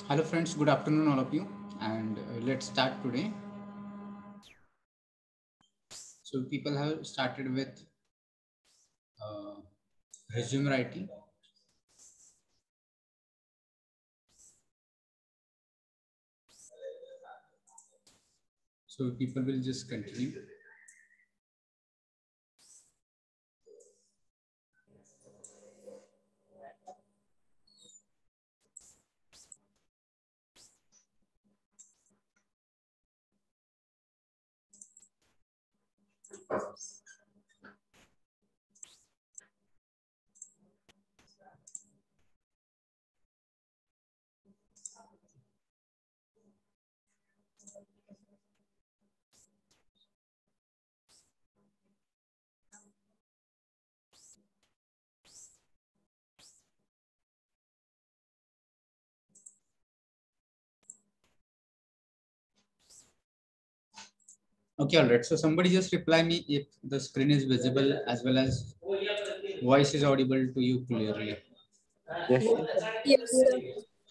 Hello friends, good afternoon all of you, and let's start today. So people have started with uh, resume writing. So people will just continue. Okay, all right. So somebody just reply me if the screen is visible as well as voice is audible to you clearly. Yes, sir. Yes, sir.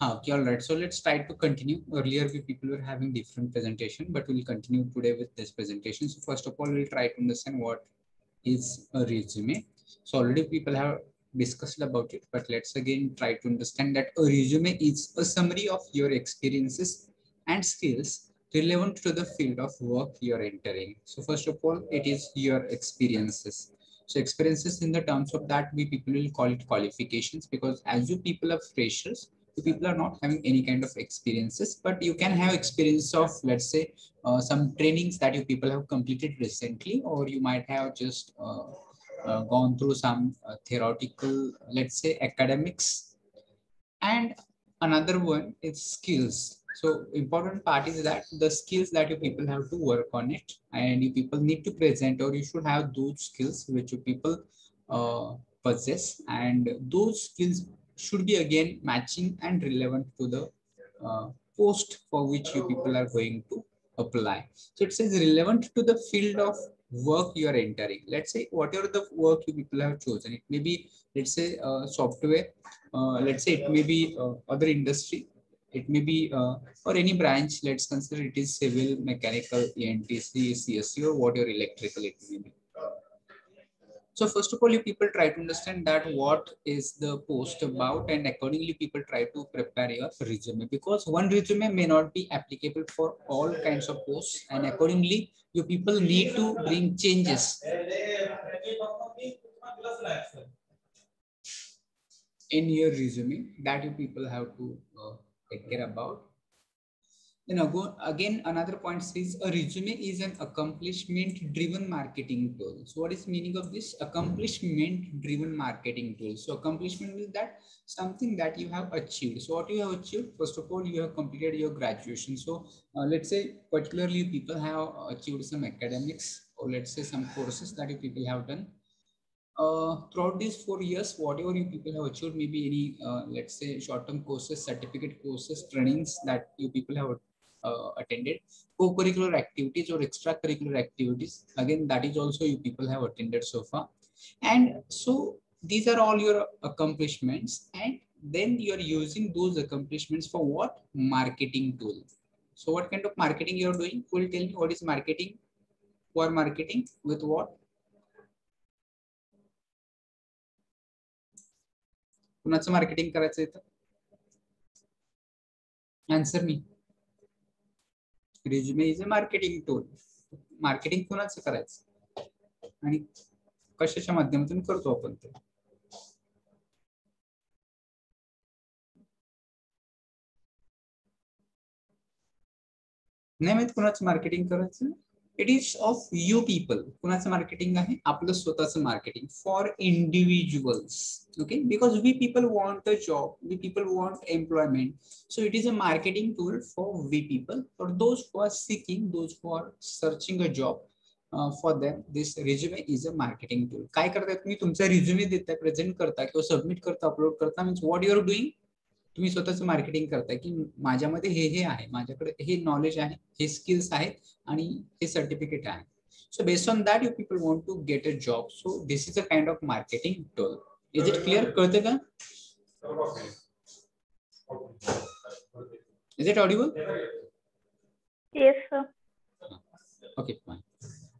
Okay, all right. So let's try to continue. Earlier, we people were having different presentation, but we'll continue today with this presentation. So first of all, we'll try to understand what is a resume. So already people have discussed about it, but let's again try to understand that a resume is a summary of your experiences and skills relevant to the field of work you're entering. So first of all, it is your experiences. So experiences in the terms of that, we people will call it qualifications, because as you people are freshers, you people are not having any kind of experiences, but you can have experience of, let's say, some trainings that you people have completed recently, or you might have just gone through some theoretical, let's say, academics. And another one is skills. So important part is that the skills that you people have to work on it, and you people need to present, or you should have those skills which you people uh, possess, and those skills should be again matching and relevant to the post for which you people are going to apply. So it says relevant to the field of work you are entering. Let's say whatever the work you people have chosen, it may be, let's say, software, let's say it may be other industry, it may be or any branch. Let's consider it is civil, mechanical, ENTC, CSC, or whatever electrical it may be. So first of all, you people try to understand that what is the post about, and accordingly people try to prepare your resume, because one resume may not be applicable for all kinds of posts, and accordingly you people need to bring changes in your resume that you people have to take care about. Again, another point says a resume is an accomplishment driven marketing tool. So what is meaning of this? Accomplishment driven marketing tool. So accomplishment is that something that you have achieved. So what you have achieved, first of all, you have completed your graduation. So let's say particularly people have achieved some academics, or let's say some courses that you people have done. Throughout these 4 years, whatever you people have achieved, maybe any, let's say, short-term courses, certificate courses, trainings that you people have attended, co-curricular activities or extracurricular activities, again, that is also you people have attended so far. And so these are all your accomplishments, and then you are using those accomplishments for what? Marketing tool. So what kind of marketing you are doing? Who will tell me what is marketing? For marketing with what? कुणाचं marketing करायचं इथं? Answer me. Resume is a marketing tool. Marketing कुणाचं करायचं आणि कशाच्या माध्यमातून करतो आपण ते? नाही माहित कुणाचं मार्केटिंग करायचं. It is of you people. कुणाचं मार्केटिंग आहे? आपलं स्वतःचं marketing for individuals. Okay, because we people want a job, we people want employment. So it is a marketing tool for we people, for those who are seeking, those who are searching a job. For them, this resume is a marketing tool. काय करताय तुम्ही? तुमचा resume देताय, present करता किंवा submit करता, upload करता, means what you are doing. तुम्ही स्वतःच मार्केटिंग करताय की माझ्यामध्ये हे आहे, माझ्याकडे हे नॉलेज आहे, हे स्किल्स आहेत आणि हे सर्टिफिकेट आहे. So based on that, you people want to get a job. So this is a kind of marketing tool. Is it clear? कळते का? Is it audible? Yes, sir. Okay, fine.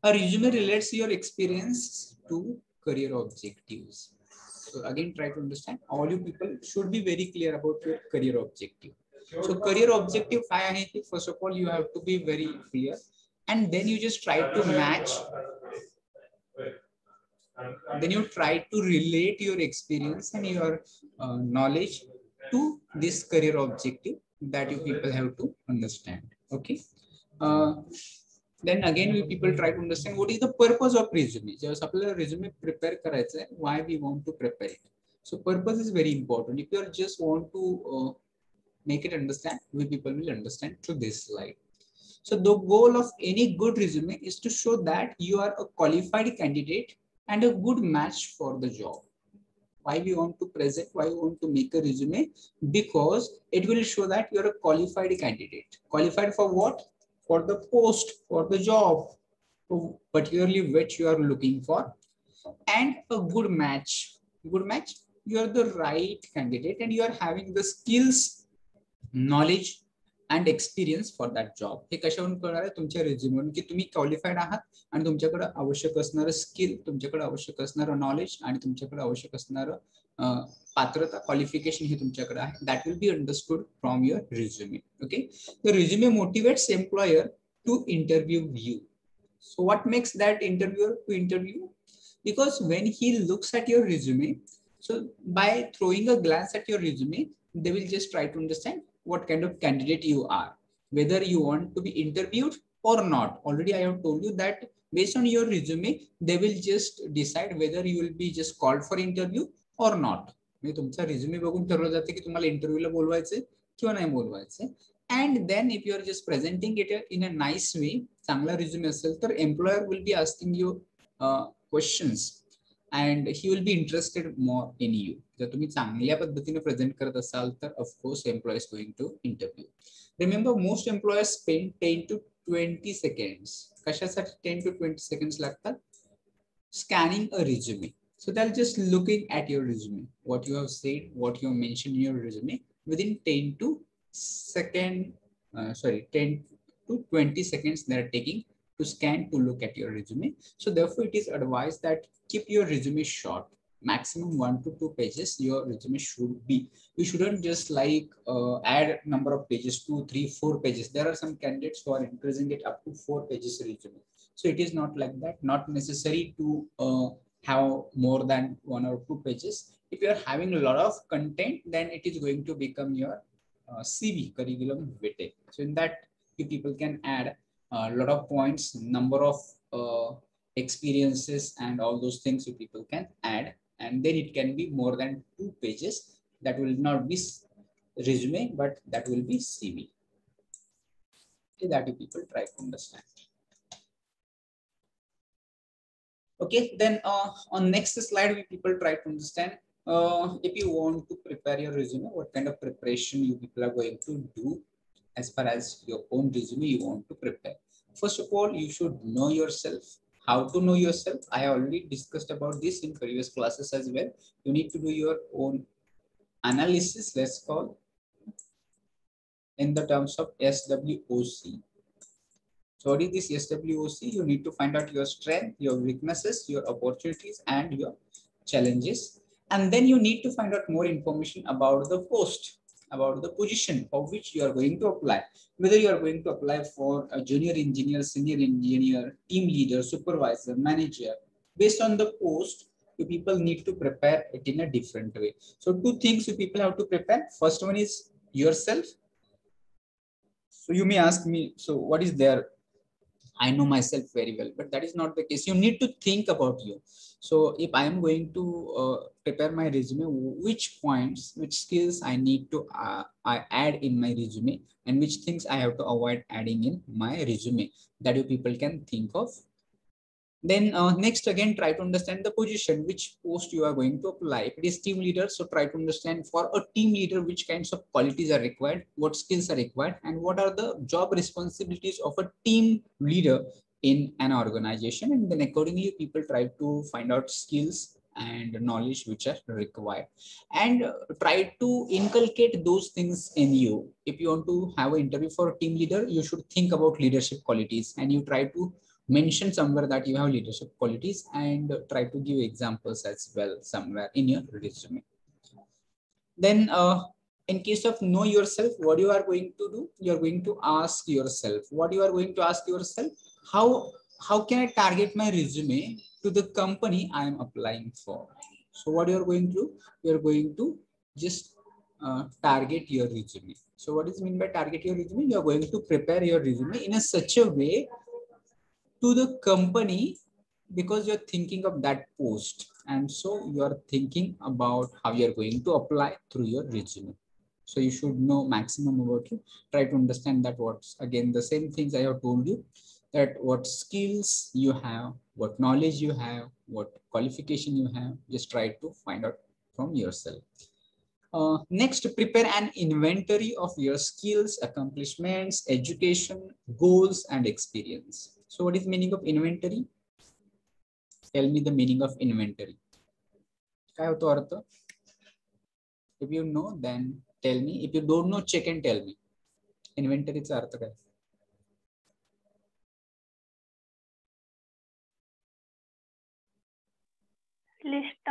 A resume relates your experience to career objectives. So again, try to understand. All you people should be very clear about your career objective. So career objective, first of all, you have to be very clear, and then you just try to match. Then you try to relate your experience and your knowledge to this career objective that you people have to understand. Okay. Then again we people try to understand what is the purpose of resume. Just आपल्याला resume prepare करायचं आहे, why we want to prepare it. So purpose is very important. If you just want to make it understand, we people will understand through this slide. So the goal of any good resume is to show that you are a qualified candidate and a good match for the job. Why we want to present, why we want to make a resume? Because it will show that you're a qualified candidate. Qualified for what? For the post, for the job, particularly which you are looking for, and a good match. Good match, you are the right candidate and you are having the skills, knowledge and experience for that job. हे कशावरून कळणार आहे? तुमच्या रिझ्यूमवरून की तुम्ही qualified आहात आणि तुमच्याकडे आवश्यक असणारं स्किल, तुमच्याकडे आवश्यक असणारं नॉलेज आणि तुमच्याकडे आवश्यक असणारं पात्रता, क्वालिफिकेशन हे तुमच्याकडे आहे. That will be understood from your resume. Okay. The resume motivates employer to interview you. So what makes that interviewer to interview? Because when he looks at your resume, so by throwing a glance at your resume, they will just try to understand what kind of candidate you are, whether you want to be interviewed or not. Already I have told you that based on your resume, they will just decide whether you will be just called for interview or not. म्हणजे तुमचा resume बघून ठरवलं जाते की तुम्हाला इंटरव्ह्यूला बोलवायचं किंवा नाही बोलवायचं. And then if you are just presenting it in a nice way, चांगला resume असेल तर employer will be asking you questions and he will be interested more in you. जर तुम्ही चांगल्या पद्धतीने प्रेझेंट करत असाल तर of course employer is going to interview. Remember, most employers spend 10 to 20 seconds. कशासाठी 10 to 20 seconds लागतात? Scanning a resume. So they're just looking at your resume, what you have said, what you have mentioned in your resume within 10 to 10 to 20 seconds they are taking to scan to look at your resume. So therefore it is advised that keep your resume short, maximum 1 to 2 pages your resume should be. You shouldn't just like add number of pages, 2, 3, 4 pages. There are some candidates who are increasing it up to 4 pages resume. So it is not like that, not necessary to have more than 1 or 2 pages. If you are having a lot of content, then it is going to become your CV, curriculum vitae. So in that, you people can add a lot of points, number of experiences and all those things you people can add, and then it can be more than 2 pages. That will not be resume, but that will be CV. Okay, that you people try to understand. Okay, then on next slide, we people try to understand if you want to prepare your resume, what kind of preparation you people are going to do as far as your own resume you want to prepare. First of all, you should know yourself. How to know yourself? I already discussed about this in previous classes as well. You need to do your own analysis, let's call, in the terms of SWOC. So what is this SWOC? You need to find out your strength, your weaknesses, your opportunities, and your challenges. And then you need to find out more information about the post, about the position of which you are going to apply. Whether you are going to apply for a junior engineer, senior engineer, team leader, supervisor, manager. Based on the post, you people need to prepare it in a different way. So 2 things you people have to prepare. First one is yourself. So you may ask me, so what is there? I know myself very well, but that is not the case. You need to think about you. So if I am going to prepare my resume, which points, which skills I need to I add in my resume, and which things I have to avoid adding in my resume, that you people can think of. Then next, again, try to understand the position, which post you are going to apply. If it is team leader, so try to understand for a team leader, which kinds of qualities are required, what skills are required, and what are the job responsibilities of a team leader in an organization. And then accordingly, people try to find out skills and knowledge which are required, and try to inculcate those things in you. If you want to have an interview for a team leader, you should think about leadership qualities, and you try to mention somewhere that you have leadership qualities, and try to give examples as well somewhere in your resume. Then in case of know yourself, what you are going to do, you are going to ask yourself, what you are going to ask yourself, how can I target my resume to the company I am applying for? So what you are going to do, you are going to just target your resume. So what is mean by target your resume? You are going to prepare your resume in a such a way to the company, because you're thinking of that post, and so you're thinking about how you're going to apply through your resume. So you should know maximum about you. Try to understand that what's again the same things I have told you, that what skills you have, what knowledge you have, what qualification you have. Just try to find out from yourself. Next, prepare an inventory of your skills, accomplishments, education, goals, and experience. So what is meaning of inventory? Tell me the meaning of inventory. If you know, then tell me. If you don't know, check and tell me. Inventory चा अर्थ काय? List.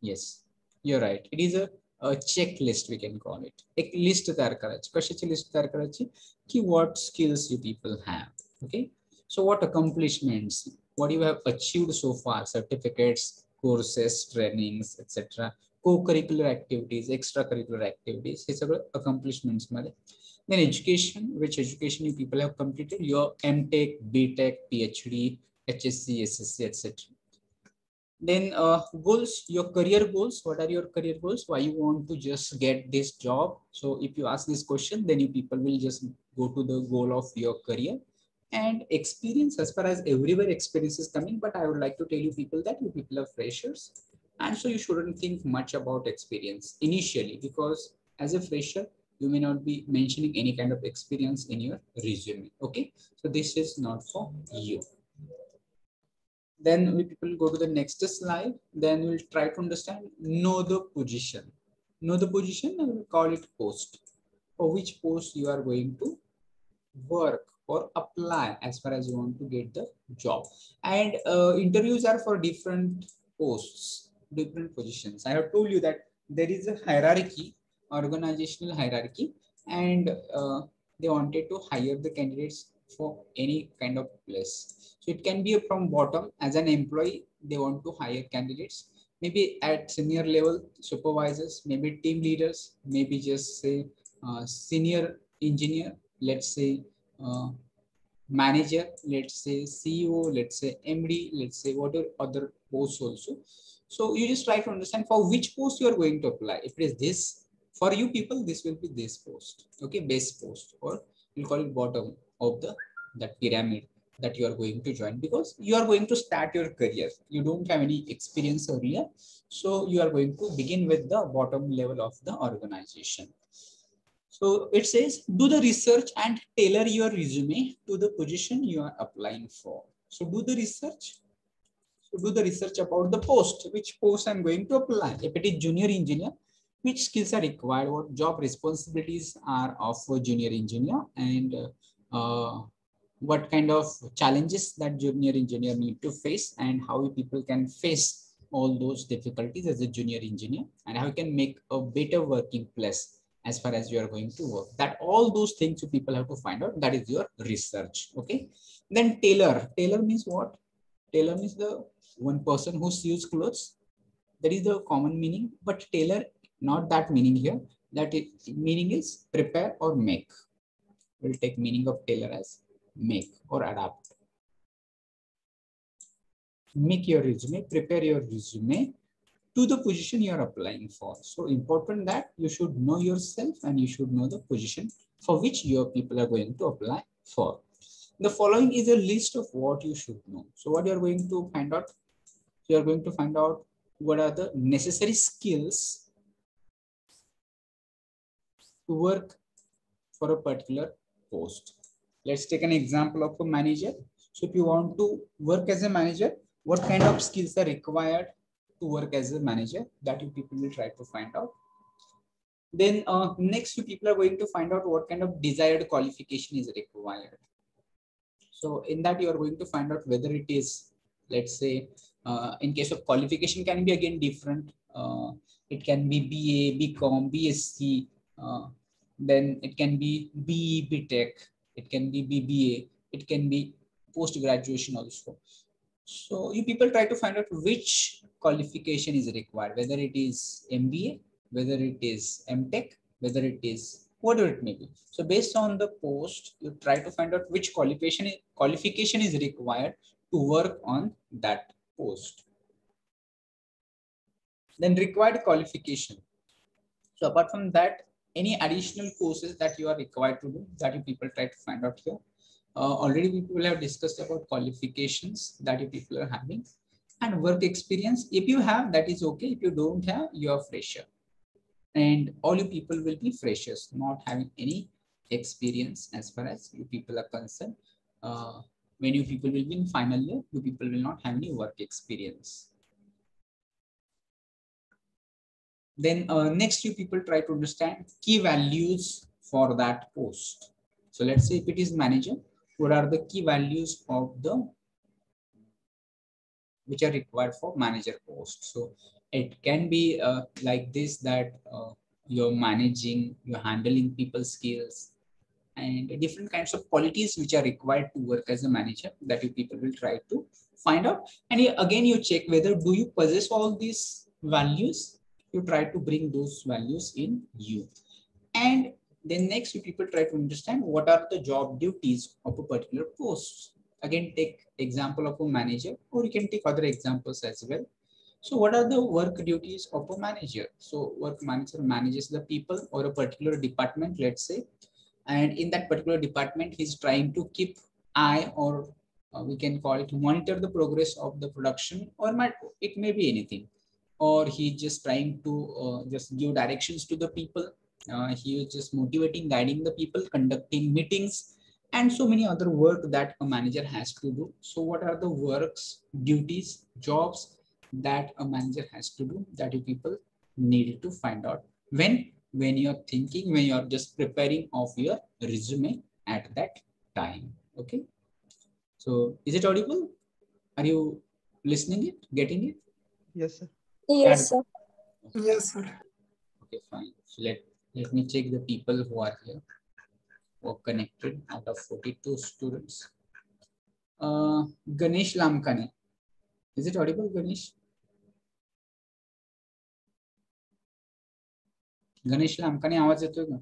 Yes, you're right. It is a checklist, we can call it. एक list तयार करायची. कशाची list तयार करायची? की what skills you people have. Okay. So what accomplishments, what you have achieved so far, certificates, courses, trainings, etc. Co-curricular activities, extracurricular activities, हे सगळं accomplishments मध्ये. Then education, which education you people have completed, your MTech, BTech, PhD, HSC, SSC, etc. Then goals, your career goals. What are your career goals? Why you want to just get this job? So if you ask this question, then you people will just go to the goal of your career. And experience, as far as everywhere experience is coming, but I would like to tell you people that you people are freshers, and so you shouldn't think much about experience initially, because as a fresher you may not be mentioning any kind of experience in your resume. Okay, so this is not for you. Then we people go to the next slide. Then we'll try to understand, know the position. Know the position, and we'll call it post. For which post you are going to work or apply as far as you want to get the job. And interviews are for different posts, different positions. I have told you that there is a hierarchy, organizational hierarchy, and they wanted to hire the candidates for any kind of place. So it can be from bottom. As an employee, they want to hire candidates maybe at senior level, supervisors, maybe team leaders, maybe just say senior engineer, let's say manager, let's say CEO, let's say MD, let's say whatever other posts also. So you just try to understand for which post you are going to apply. If it is this, for you people, this will be this post. Okay, base post, or we'll call it bottom of the that pyramid that you are going to join, because you are going to start your career. You don't have any experience earlier, so you are going to begin with the bottom level of the organization. So it says, do the research and tailor your resume to the position you are applying for. So do the research. So do the research about the post, which post I'm going to apply. If it is junior engineer, which skills are required, what job responsibilities are of a junior engineer, and what kind of challenges that junior engineer need to face, and how people can face all those difficulties as a junior engineer, and how you can make a better working place as far as you are going to work. That all those things you people have to find out. That is your research. Okay. Then tailor. Tailor means what? Tailor means the one person who sews clothes. That is the common meaning. But tailor, not that meaning here. That meaning is prepare or make. We'll take meaning of tailor as make or adapt. Make your resume, prepare your resume to the position you are applying for. So important that you should know yourself, and you should know the position for which your people are going to apply for. The following is a list of what you should know. So what you are going to find out? You are going to find out what are the necessary skills to work for a particular post. Let's take an example of a manager. So if you want to work as a manager, what kind of skills are required? to work as a manager, that you people will try to find out. Then next you people are going to find out what kind of desired qualification is required. So in that you are going to find out whether it is, let's say, in case of qualification can be again different. It can be BA, BCom, BSc, then it can be BE, BTech, it can be BBA, it can be post graduation also. So you people try to find out which qualification is required, whether it is MBA, whether it is MTech, whether it is whatever it may be. So based on the post, you try to find out which qualification is required to work on that post. Then required qualification. So apart from that, any additional courses that you are required to do, that you people try to find out here. Already people have discussed about qualifications that you people are having, and work experience. If you have, that is okay. If you don't have, you are fresher. And all you people will be freshers, not having any experience as far as you people are concerned. When you people will be in final year, you people will not have any work experience. Then next you people try to understand key values for that post. So let's say if it is manager, what are the key values of the which are required for manager post? So it can be like this, that you're managing, you're handling people skills, and different kinds of qualities which are required to work as a manager, that you people will try to find out. And again you check whether do you possess all these values. You try to bring those values in you. And then next you people try to understand what are the job duties of a particular post. Again, take example of a manager, or you can take other examples as well. So what are the work duties of a manager? So work manager manages the people or a particular department, let's say, and in that particular department he's trying to keep eye, or we can call it monitor the progress of the production, or it may be anything, or he's just trying to just give directions to the people. He is just motivating, guiding the people, conducting meetings, and so many other work that a manager has to do. So what are the works, duties, jobs that a manager has to do, that you people need to find out when you're thinking, when you're just preparing of your resume at that time. Okay, so is it audible? Are you listening it, getting it? Yes, sir. Yes, sir. Yes, sir. Okay, fine. So let me check the people who are here, who are connected out of 42 students. Ganesh Lamkane. Is it audible, Ganesh? Ganesh लामकाने आवाज येतोय का?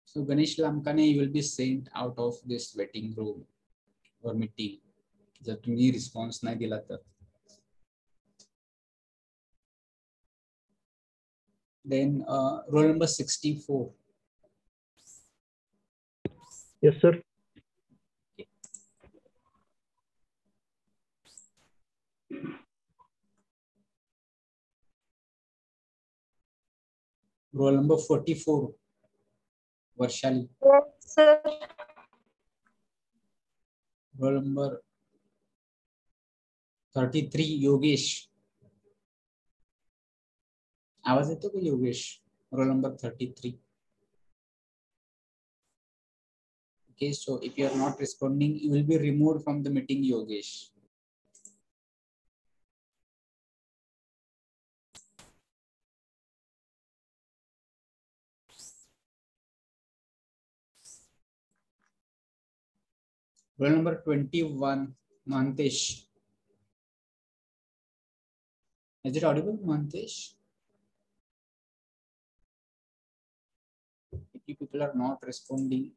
So Ganesh Lamkane, you will be sent out of this waiting room or meeting. जर तुम्ही response नाही दिला तर. Then roll number 64. Yes, sir. Roll number 44. Varshali. Yes, sir. Roll number 33. Yogesh. आवाज येतो का Yogesh? Roll number 33. Okay, so if you are not responding, you will be removed from the meeting, Yogesh. Roll number 21, Mantesh. Is it audible, Mantesh? If you people are not responding,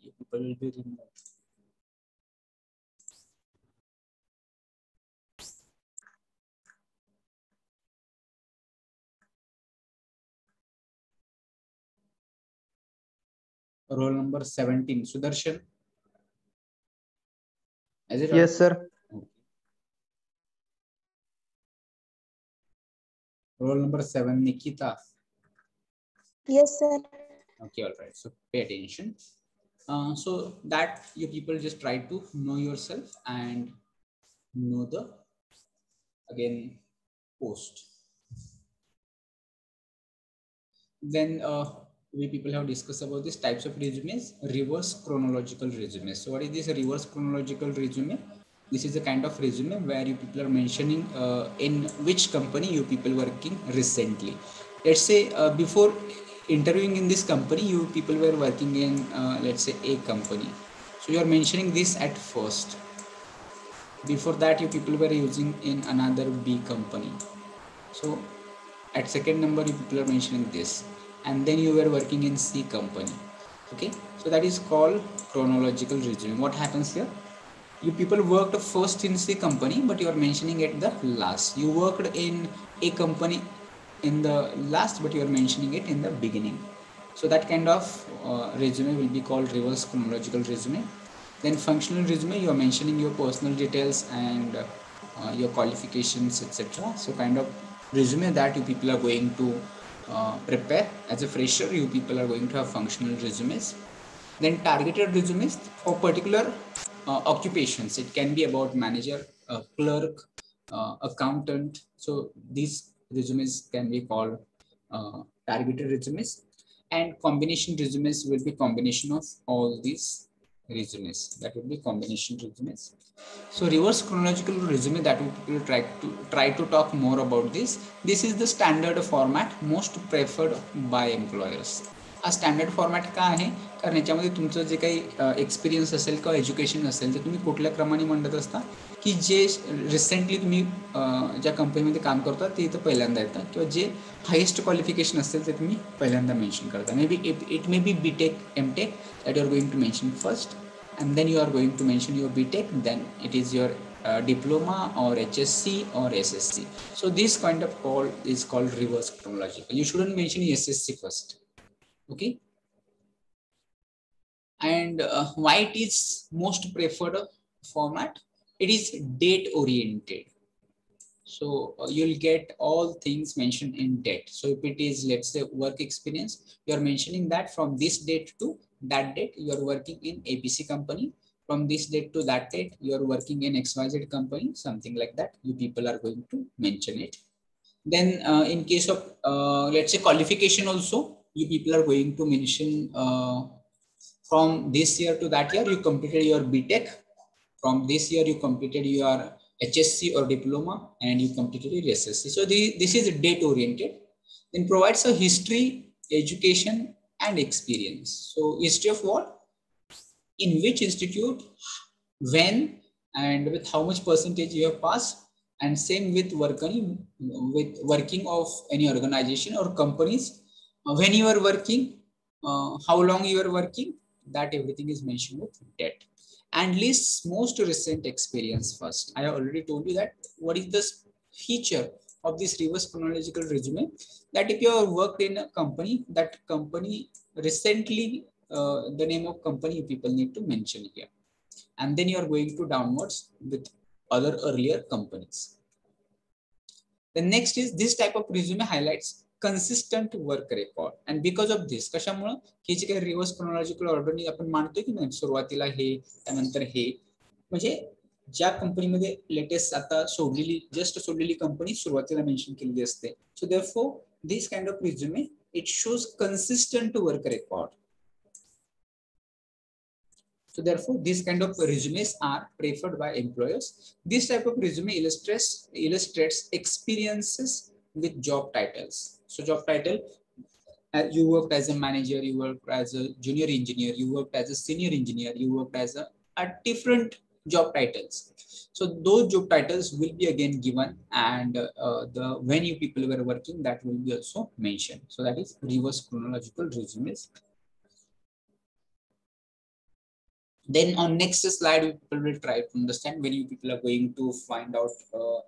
you people will be removed. Roll number 17, Sudarshan. Is it audible? Yes, sir. Okay. Roll number 7, Nikita. Yes, sir. Okay, all right. So pay attention. So that you people just try to know yourself and know the again post. Then we people have discussed about these types of resumes, reverse chronological resumes. So what is this reverse chronological resume? This is a kind of resume where you people are mentioning in which company you people working recently. Let's say before interviewing in this company, you people were working in let's say A company. So you are mentioning this at first. Before that, you people were using in another B company. So at second number, you people are mentioning this, and then you were working in C company. Okay, so that is called chronological resume. What happens here? You people worked first in C company, but you are mentioning at the last. You worked in A company in the last, but you are mentioning it in the beginning. So that kind of resume will be called reverse chronological resume. Then functional resume, you are mentioning your personal details and your qualifications, etc. So kind of resume that you people are going to prepare as a fresher. You people are going to have functional resumes. Then targeted resumes for particular occupations. It can be about manager, clerk, accountant. So these resumes can be called targeted resumes. And combination resumes will be combination of all these resumes. That will be combination resumes. So reverse chronological resume that we will try to talk more about this. This is the standard format most preferred by employers. हा standard format का आहे? कारण याच्यामध्ये तुमचं जे काही experience असेल किंवा education असेल ते तुम्ही कुठल्या क्रमाने म्हणत असता की जे रिसेंटली तुम्ही ज्या कंपनीमध्ये काम करता ते इथं पहिल्यांदा येतं किंवा जे हायेस्ट क्वालिफिकेशन असेल ते तुम्ही पहिल्यांदा मेन्शन करता. May be it may be BTech, MTech that you are going to mention first, and then you are going to mention your BTech, then it is your diploma or HSC or SSC. So this kind of call is called reverse chronological. You shouldn't mention SSC first. Okay, and why it is most preferred format? It is date oriented. So you'll get all things mentioned in date. So if it is, let's say, work experience, you are mentioning that from this date to that date you are working in ABC company. From this date to that date you are working in XYZ company, something like that. You people are going to mention it. Then in case of let's say qualification also, you people are going to mention from this year to that year you completed your BTech. From this year you completed your HSC or diploma and you completed your SSC. So this is date oriented. Then provides a history, education and experience. So history of what? In which institute, when, and with how much percentage you have passed. And same with working of any organization or companies. When you are working, how long you are working, that everything is mentioned with date. And lists most recent experience first. I have already told you that what is the feature of this reverse chronological resume, that if you have worked in a company, that company recently, the name of company people need to mention here. And then you are going to downwards with other earlier companies. The next is this type of resume highlights consistent work record. And because of this, कशामुळे ही जी काही reverse chronological ऑर्डरनी आपण मानतोय की नाही, सुरुवातीला हे त्यानंतर हे, म्हणजे ज्या कंपनीमध्ये लेटेस्ट आता जस्ट सोडलेली कंपनी सुरुवातीला मेन्शन केलेली असते. So therefore this kind of resume it shows consistent work record. So therefore, these kind of resumes are preferred by employers. This type of resume illustrates experiences with job titles. So job title, you worked as a manager, you worked as a junior engineer, you worked as a senior engineer, you worked as a different job titles. So those job titles will be again given, and the when you people were working, that will be also mentioned. So that is reverse chronological resumes. Then on next slide, people will try to understand when you people are going to find out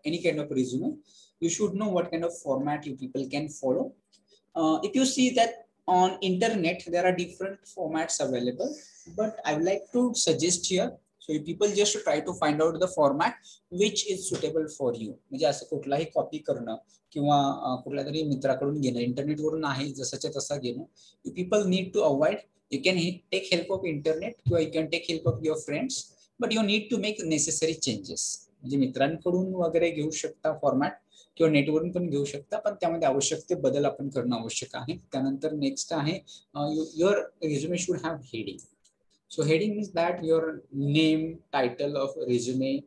any kind of resume, you should know what kind of format you people can follow. If you see that on internet, there are different formats available, but I would like to suggest here. So people just try to find out the format which is suitable for you. म्हणजे असं कुठलाही copy करणं किंवा कुठल्या तरी मित्राकडून घेणं, इंटरनेटवरून आहे जसाच्या तसा घेणं, people need to avoid. You can take help of internet किंवा you can take help of your friends, but you need to make necessary changes. म्हणजे मित्रांकडून वगैरे घेऊ शकता फॉर्मॅट किंवा नेटवरून पण घेऊ शकता, पण त्यामध्ये आवश्यक ते बदल आपण करणं आवश्यक आहे. त्यानंतर नेक्स्ट आहे your resume should have heading. So heading is that your name, title of resume,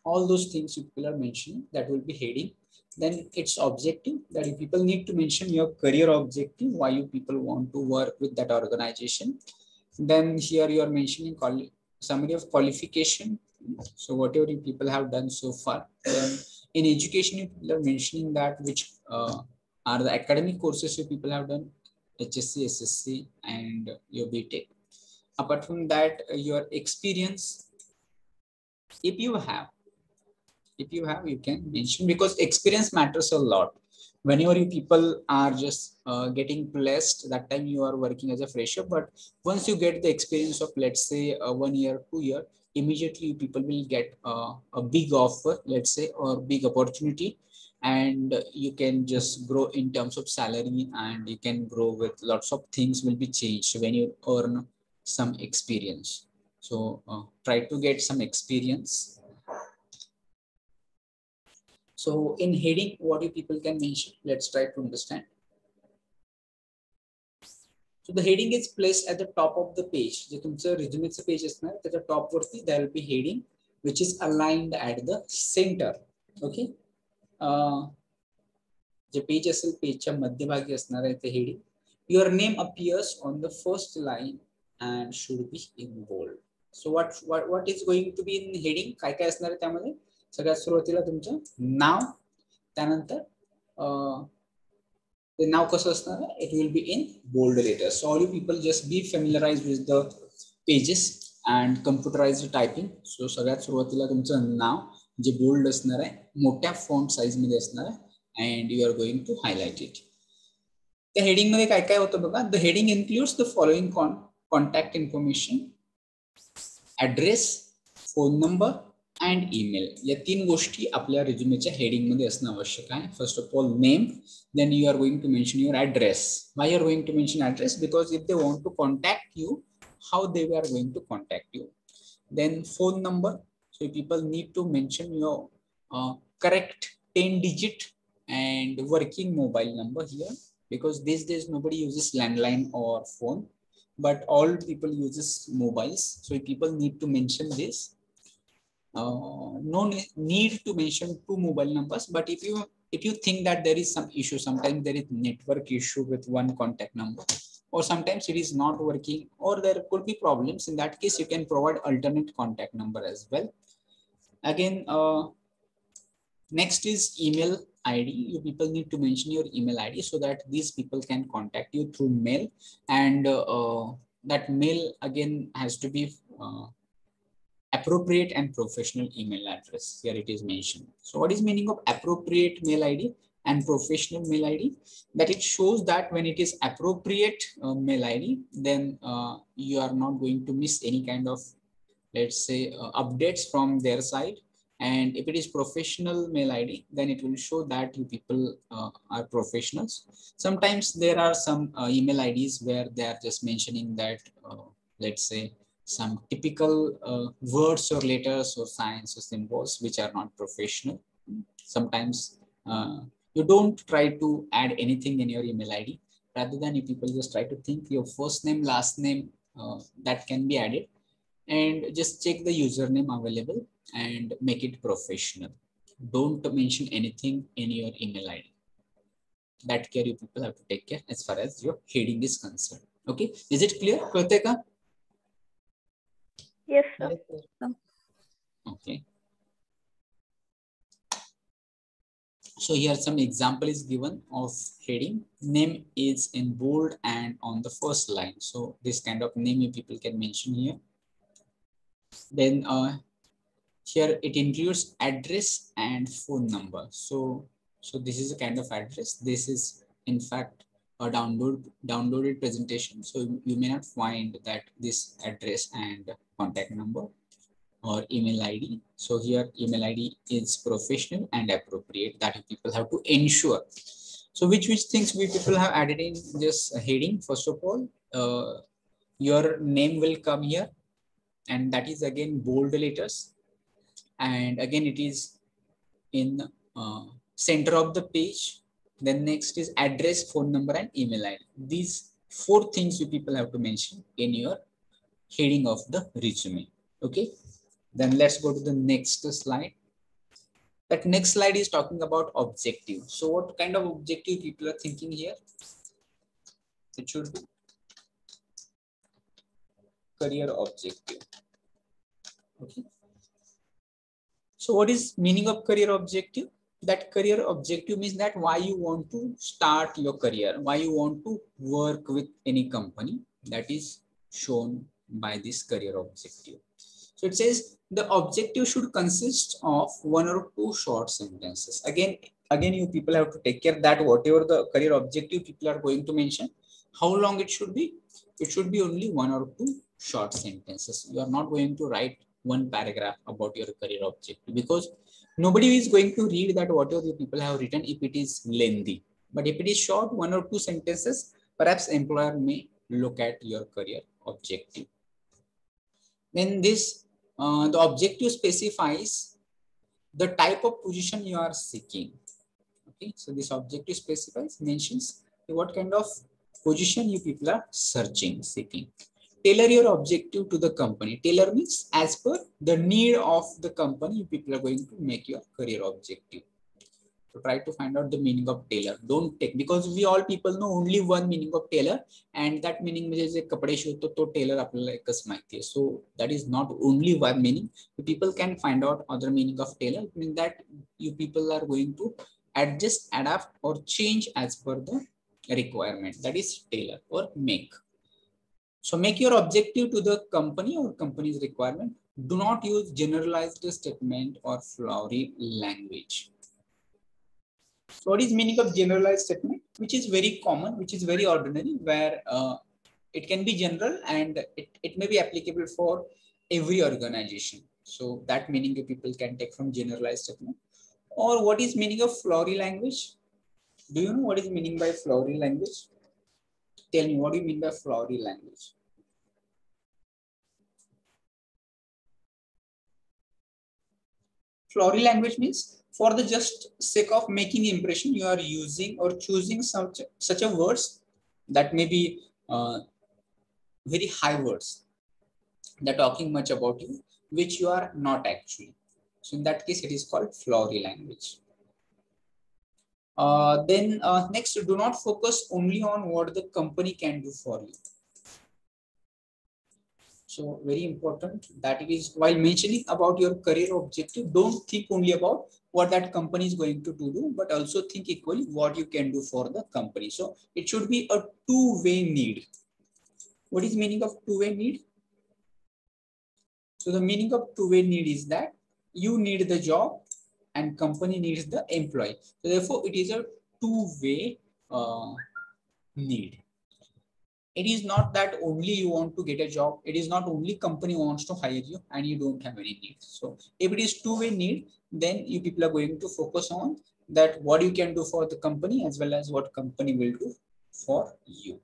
all those things you people are mentioning, that will be heading. Then it's objective, that you people need to mention your career objective, why you people want to work with that organization. Then here you are mentioning summary of qualification, so whatever you people have done so far. Then in education you people are mentioning that which are the academic courses you people have done, HSC, SSC, and your BTech. Apart from that, your experience, if you have, you can mention, because experience matters a lot. Whenever you people are just getting placed, that time you are working as a fresher, but once you get the experience of, let's say, 1 year, 2 year, immediately people will get a big offer, let's say, or big opportunity, and you can just grow in terms of salary, and you can grow with lots of things will be changed when you earn some experience. So try to get some experience. So in heading, what you people can mention? Let's try to understand. So the heading is placed at the top of the page. जे तुमचं resumeचं page असणार त्याच्या top वरती there will be heading which is aligned at the center. Okay. J page असेल पेजच्या मध्यभागी असणार आहे ते heading. Your name appears on the first line and should be in bold. So what is going to be in heading? काय काय असणार आहे त्यामध्ये? सगळ्यात सुरुवातीला तुमचं नाव, त्यानंतर ते नाव कसं असणार आहे? It will be in bold letters. So all you people just be familiarized with the pages and computerized typing. So सगळ्यात सुरुवातीला तुमचं नाव जे बोल्ड असणार आहे, मोठ्या फॉन्ट साइज मध्ये असणार आहे, and you are going to highlight it. त्या हेडिंग मध्ये काय काय होतं बघा. The heading includes the following contact information, address, phone number and email. या तीन गोष्टी आपल्या रिझ्युमेच्या हेडिंग मध्ये असणं आवश्यक आहे. First of all name, then you are going to mention your address. Why you are going to mention address? Because if they want to contact you, how they are going to contact you. Then phone number, so people need to mention your correct 10-digit and working mobile number here, because these days nobody uses landline or phone, but all people uses mobiles, so people need to mention this. No need to mention 2 mobile numbers, but if you think that there is some issue, sometimes there is network issue with one contact number, or sometimes it is not working, or there could be problems, in that case you can provide alternate contact number as well. Again, next is email ID. You people need to mention your email ID so that these people can contact you through mail, and that mail again has to be appropriate and professional email address. Here it is mentioned. So what is meaning of appropriate mail ID and professional mail ID? That it shows that when it is appropriate mail ID, then you are not going to miss any kind of, let's say, updates from their side. And if it is professional mail ID, then it will show that you people are professionals. Sometimes there are some email IDs where they are just mentioning that, let's say, some typical words or letters or signs or symbols which are not professional. Sometimes you don't try to add anything in your email ID. Rather than you people just try to think your first name, last name, that can be added, and just check the username available and make it professional. Don't mention anything in your email ID. That care you people have to take care as far as your heading is concerned. Okay, is it clear? Krateka? Yes, sir. Yes, sir. Okay. So here some example is given of heading. Name is in bold and on the first line. So this kind of name you people can mention here. Then here it includes address and phone number. So this is a kind of address. This is in fact downloaded presentation. So you may not find that this address and contact number or email ID. So here email ID is professional and appropriate, that people have to ensure. So which things we people have added in this heading? First of all, your name will come here, and that is again bold letters, and again it is in center of the page. Then next is address, phone number, and email ID. These 4 things you people have to mention in your heading of the resume. Okay, then let's go to the next slide. That next slide is talking about objective. So what kind of objective people are thinking here? It should be career objective. Okay. So what is meaning of career objective? That career objective means that why you want to start your career, why you want to work with any company. That is shown by this career objective. So it says the objective should consist of 1 or 2 short sentences. Again, you people have to take care that whatever the career objective people are going to mention, how long it should be? It should be only 1 or 2 short sentences. You are not going to write 1 paragraph about your career objective, because nobody is going to read that whatever the people have written if it is lengthy. But if it is short, 1 or 2 sentences, perhaps employer may look at your career objective. Then this the objective specifies the type of position you are seeking. Okay, so this objective specifies, mentions what kind of position you people are seeking. Tailor your objective to the company. Tailor means as per the need of the company, you people are going to make your career objective. So try to find out the meaning of tailor. Don't take, because we all people know only one meaning of tailor, and that meaning is kapade shivto to tailor आपल्याला एकच माहिती आहे. So that is not only one meaning. People can find out other meaning of tailor. It means that you people are going to adjust, adapt, or change as per the requirement. That is tailor or make. So make your objective to the company or company's requirement. Do not use generalized statement or flowery language. So what is meaning of generalized statement? Which is very common, which is very ordinary, where it can be general and it may be applicable for every organization. So that meaning you people can take from generalized statement. Or what is meaning of flowery language? Do you know what is meaning by flowery language? Tell me, what do you mean by flowery language? Flowery language means for the just sake of making impression, you are using or choosing such a words that may be very high words. They're talking much about you, which you are not actually. So in that case, it is called flowery language. Then next, do not focus only on what the company can do for you. So very important that it is, while mentioning about your career objective, don't think only about what that company is going to do, but also think equally what you can do for the company. So it should be a two-way need. What is meaning of two-way need? So the meaning of two-way need is that you need the job and company needs the employee. So therefore, it is a two-way need. It is not that only you want to get a job. It is not only company wants to hire you and you don't have any needs. So if it is two-way need, then you people are going to focus on that what you can do for the company as well as what company will do for you.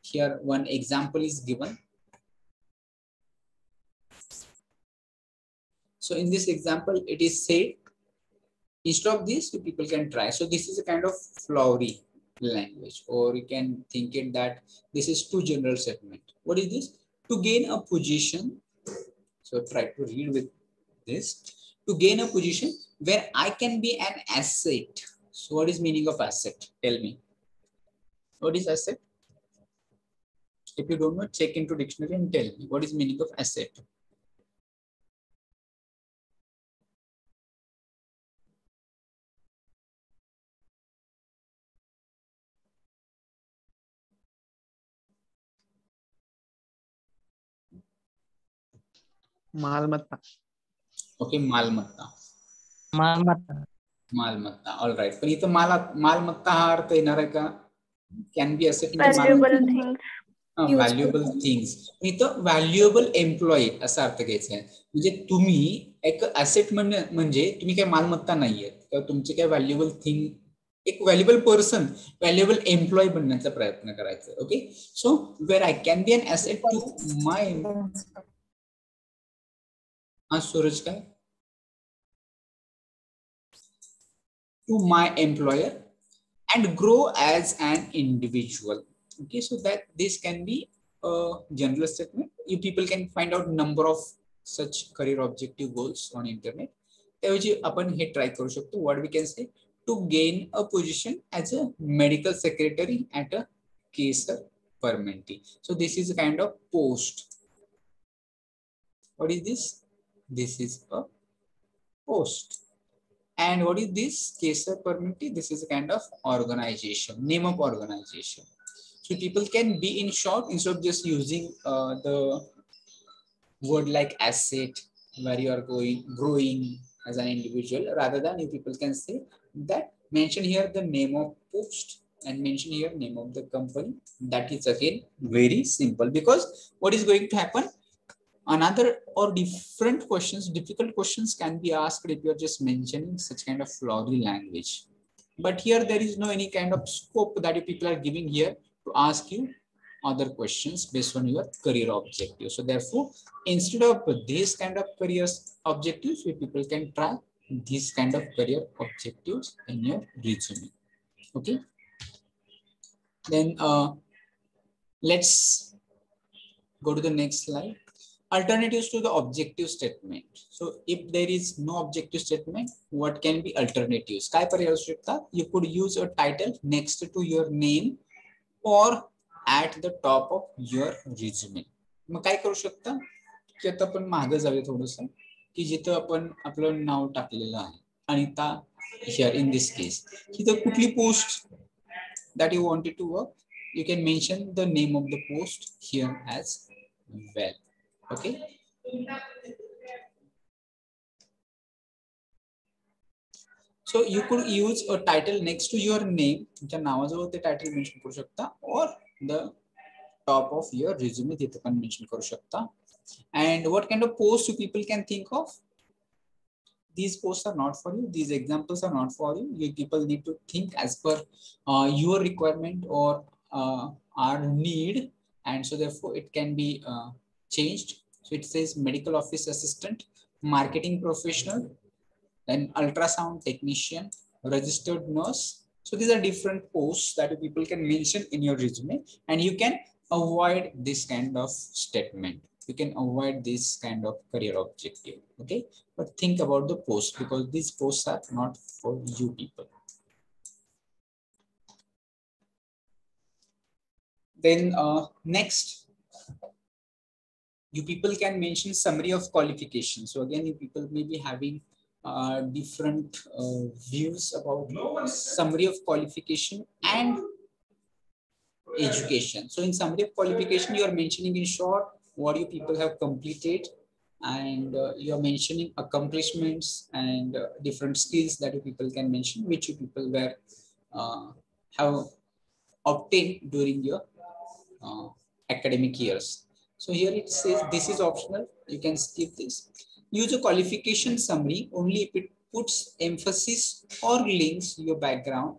Here one example is given. So in this example, it is said, instead of this, people can try. So this is a kind of flowery language, or you can think it that this is too general statement. What is this? To gain a position. So try to read with this. To gain a position where I can be an asset. So what is meaning of asset? Tell me. What is asset? If you don't know, check into dictionary and tell me what is meaning of asset. मालमत्ता. Okay, मालमत्ता. मालमत्ता. मालमत्ता. All right. पण इथं मालमत्ता हा अर्थ येणार आहे का? कॅन बी असेट म्हणजे Valuable things. Valuable things. इथं व्हॅल्युएबल एम्प्लॉई असा अर्थ घ्यायचा आहे. म्हणजे तुम्ही एक ऍसेट म्हणजे तुम्ही काही मालमत्ता नाहीये किंवा तुमचे काही व्हॅल्युएबल थिंग, एक व्हॅल्युएबल पर्सन, व्हॅल्युएबल एम्प्लॉय बनण्याचा प्रयत्न करायचा. Okay. So where I can be an asset to my. हा सूरज काय? To my employer and grow as an individual. Okay, so that this can be a general statement. You people can find out number of such career objective goals on internet. त्याऐवजी आपण हे try करू शकतो. What we can say, to gain a position as a medical secretary at a Kaiser Permanente. So this is a kind of post. What is this? This is a post. And what is this? Kaiser Permanente. This is a kind of organization, name of organization. So people can be in short, instead of just using the word like asset, where you are growing as an individual, rather than you people can say that mention here the name of post and mention here name of the company. That is again very simple, because what is going to happen? Another or different questions, difficult questions can be asked if you're just mentioning such kind of flowery language. But here there is no any kind of scope that you people are giving here to ask you other questions based on your career objective. So therefore, instead of these kind of career objectives, you people can try these kind of career objectives in your resume. Okay. Then let's go to the next slide. Alternatives to the objective statement. So if there is no objective statement, what can be alternatives? काय पर्याय असू शकतात? You could use a title next to your name or at the top of your resume. मग काय करू शकता की आता आपण मागे जाऊया थोडंसं, की जिथं आपण आपलं नाव टाकलेलं आहे Anita here in this case, तिथं कुठली post that you wanted to work, you can mention the name of the post here as well. Okay. So you could use a title next to your name, तुमच्या नावाजवळ ते title mention करू शकता, or the top of your resume तिथे पण mention करू शकता. And what kind of posts you people can think of? These posts are not for you. These examples are not for you. You people need to think as per your requirement or our need, and so therefore it can be changed. So it says medical office assistant, marketing professional, then ultrasound technician, registered nurse. So these are different posts that people can mention in your resume, and you can avoid this kind of statement. You can avoid this kind of career objective. Okay, but think about the post, because these posts are not for you people. Then next, you people can mention summary of qualifications. So again, you people may be having different views about summary of qualification and education. So in summary of qualification, you are mentioning in short what you people have completed, and you are mentioning accomplishments and different skills that you people can mention, which you people were have obtained during your academic years. So here it says this is optional. You can skip this. Use a qualification summary only if it puts emphasis or links your background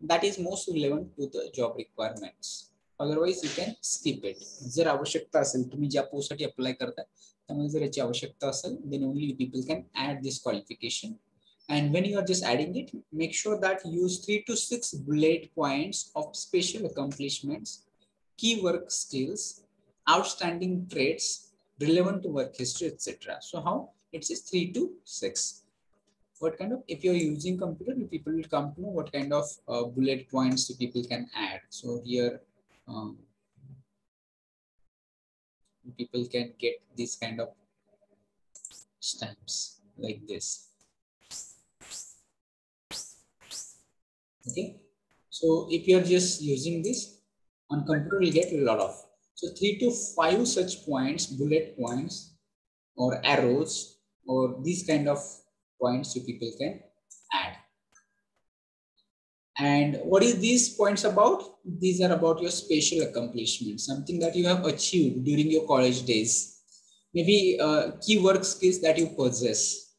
that is most relevant to the job requirements. Otherwise, you can skip it. जर आवश्यकता असेल, तुम्ही ज्या post साठी apply करता, त्यामुळे जर याची आवश्यकता असेल, then only people can add this qualification. And when you are just adding it, make sure that you use 3 to 6 bullet points of special accomplishments, key work skills, outstanding traits, relevant to work history, etc. So how? It says 3 to 6. What kind of, if you're using computer, people will come to know what kind of bullet points people can add. So here people can get this kind of stamps like this. Okay, so if you're just using this on computer, you'll get a lot of, so 3 to 5 such points, bullet points or arrows or these kind of points you people can add. And what is these points about? These are about your special accomplishments, something that you have achieved during your college days. Maybe key work skills that you possess.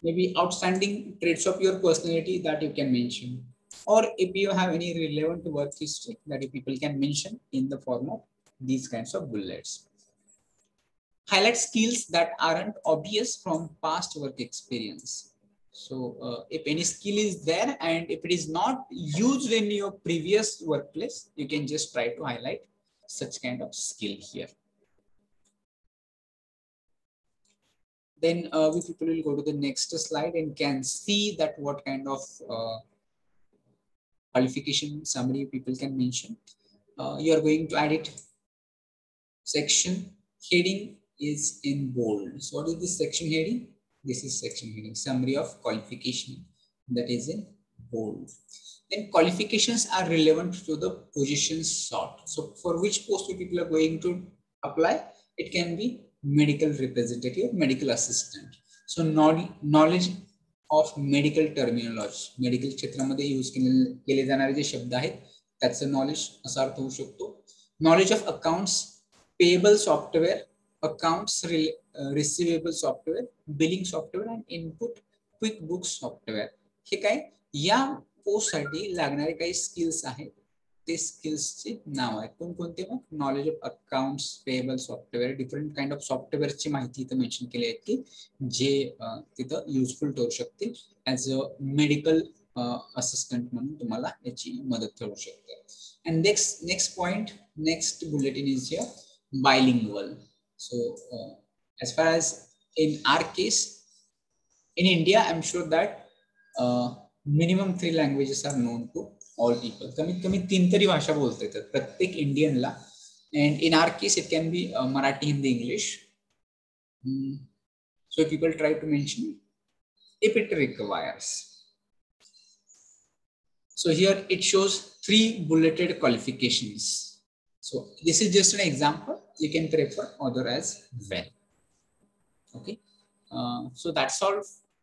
Maybe outstanding traits of your personality that you can mention. Or if you have any relevant work history that you people can mention in the form of these kinds of bullets. Highlight skills that aren't obvious from past work experience. So if any skill is there and if it is not used in your previous workplace, you can just try to highlight such kind of skill here. Then we people will go to the next slide and can see that what kind of qualification summary people can mention. You are going to add it. Section heading is in bold. So what is this section heading? This is section heading, summary of qualification, that is in bold. Then qualifications are relevant to the positions sought. So for which post people are going to apply? It can be medical representative, medical assistant. So knowledge of medical terminology, medical क्षेत्रामध्ये use केले जाणारे जे शब्द आहेत त्याचं knowledge असा अर्थ होऊ शकतो. Knowledge of accounts payable software, accounts receivable software, billing software and input QuickBooks software. हे काय या पोस्ट साठी लागणारे काही स्किल्स आहेत ते स्किल्सचे नाव आहे. कोणकोणते मग? Knowledge of accounts payable software, different kind of सॉफ्टवेअरची माहिती इथं मेन्शन केली आहे की जे तिथं युजफुल ठरू शकतील ॲज अ मेडिकल असिस्टंट म्हणून तुम्हाला याची मदत ठरू शकते. And next point, next bulletin is here, bilingual. So as far as in our case, in India, I'm sure that minimum 3 languages are known to all people. कमीत कमी 3 तरी भाषा बोलता येतात प्रत्येक इंडियनला. And in our case, it can be Marathi, Hindi, English. So people try to mention if it requires. So here it shows 3 bulleted qualifications. So this is just an example. You can prefer other as well. Okay. So that's all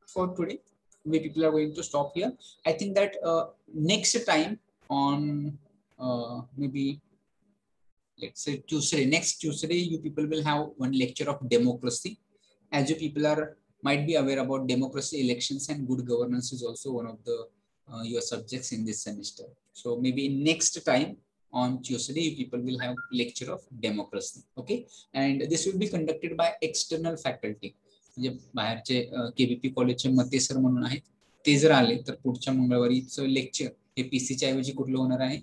for today. We people are going to stop here. I think that next time on maybe let's say Tuesday, next Tuesday, you people will have one lecture of democracy. As you people are might be aware about democracy, elections and good governance is also one of the your subjects in this semester. So maybe next time on Tuesday, you people will have lecture of democracy. Okay, and this will be conducted by external faculty. म्हणजे बाहेरचे KBP कॉलेजचे मते sir म्हणून आहेत ते जर आले तर पुढच्या मंगळवारीचं लेक्चर हे पीसीच्या ऐवजी कुठलं होणार आहे?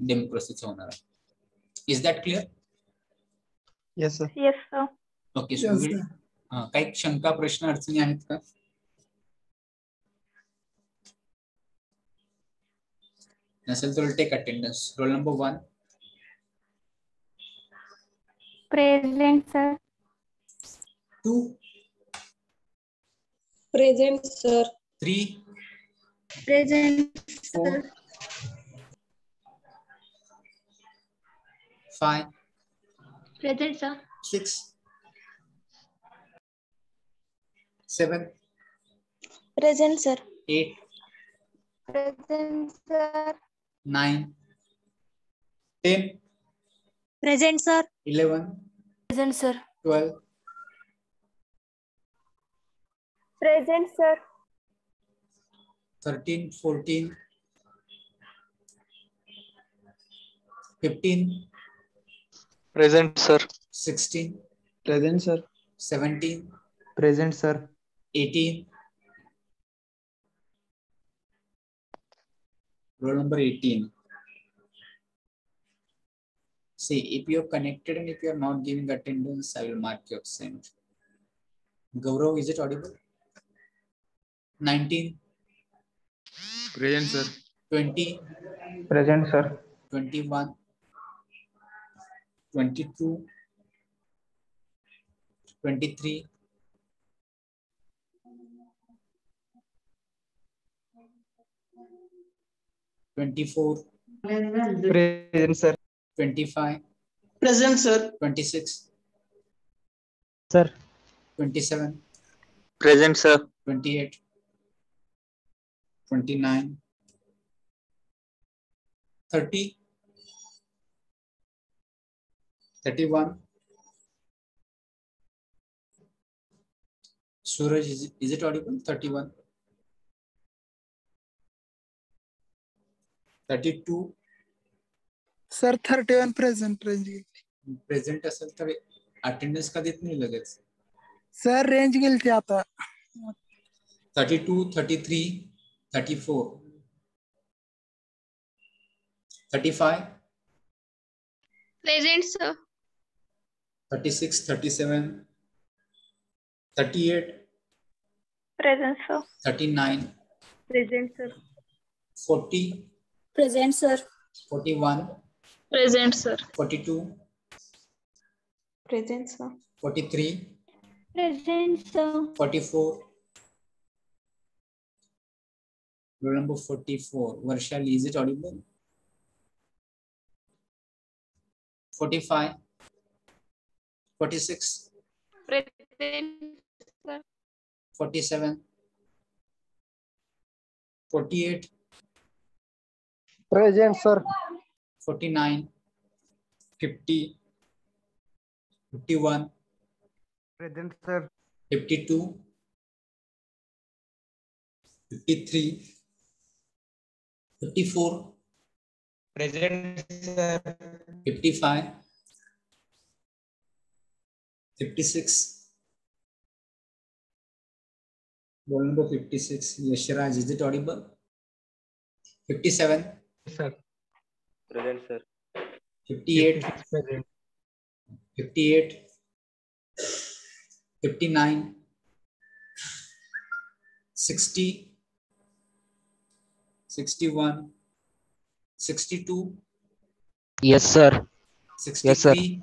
डेमोक्रेसीचं होणार आहे. Is that clear? Yes, sir. Yes, sir. Okay. So काही शंका प्रश्न अडचणी आहेत का? नसेल तर take attendance. Roll number 1. Present, sir. 2. Present, sir. 3. Present, 4. 5. Present, sir. 6. 7. Present, sir. 8. Present, sir. 9. 10. Present, sir. 11. Present, sir. 12. Present, sir. 13. 14. 15. Present, sir. 16. Present, sir. 17. Present, sir. 18. Roll number 18. See, if you're connected and if you're not giving attendance, I will mark you absent. Gaurav, is it audible? 19. Present, sir. 20. Present, sir. 21. 22. 23. 24. Present, sir. 25. Present, sir. 26. Sir. 27. Present, sir. 28. 29. 30, 31. Suraj, is it audible? 31, 32. Sir 31 present range present असेल तर attendance का देत नाही लगेच. Sir range गेलती आता 32, 33, 34, 35, Present, sir. 36, 37, 38, Present, sir. 39, Present, sir. 40, Present, sir. 41, Present, sir. 42, Present, sir. 43, Present, sir. 44. Roll number 44. Varshal, is it audible? 45, 46, Present, sir. 47, 48, Present, sir. 49, 50, 51, Present, sir. 52, 53, 54, Present, sir. 55, 56. Roll number 56. Yashraj, is it audible? 57, Sir. Present, sir. 58, 56 present. 58, 59, 60, 61, 62, Yes, sir. 63,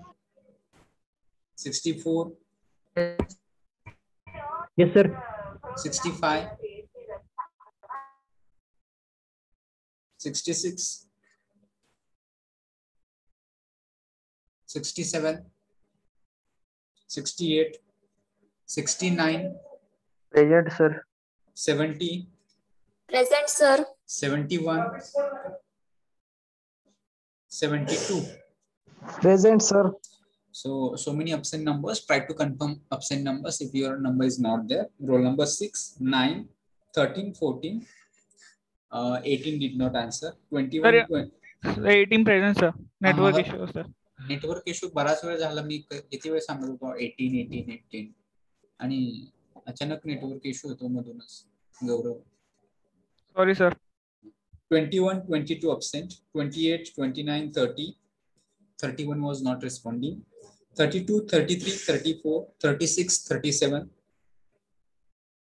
64, Yes, sir. 65, 66, 67, 68, 69, Present, sir. 70, Present, sir. 71, 72. Present, sir. So many absent numbers. Try to confirm absent numbers. If your number is not there, roll number 6, 9, 13, 14, 18 did not answer. 21, Sir, 20. 18 present, sir. Network हा, issue, sir. Network issue बराच वेळ झाला. मी किती वेळ सांगत होतो 18, 18, 18 आणि अचानक नेटवर्क इश्यू होतो मधूनच. गौरव. Sorry, sir. 21, 22 absent. 28, 29, 30. 31 was not responding. 32, 33, 34, 36, 37.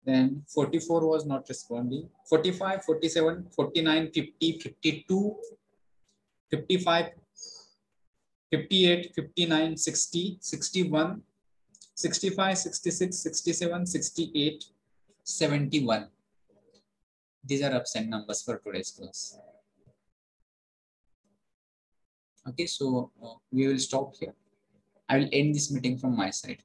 Then 44 was not responding. 45, 47, 49, 50, 52, 55, 58, 59, 60, 61, 65, 66, 67, 68, 71. These are absent numbers for today's class. Okay, so we will stop here. I will end this meeting from my side.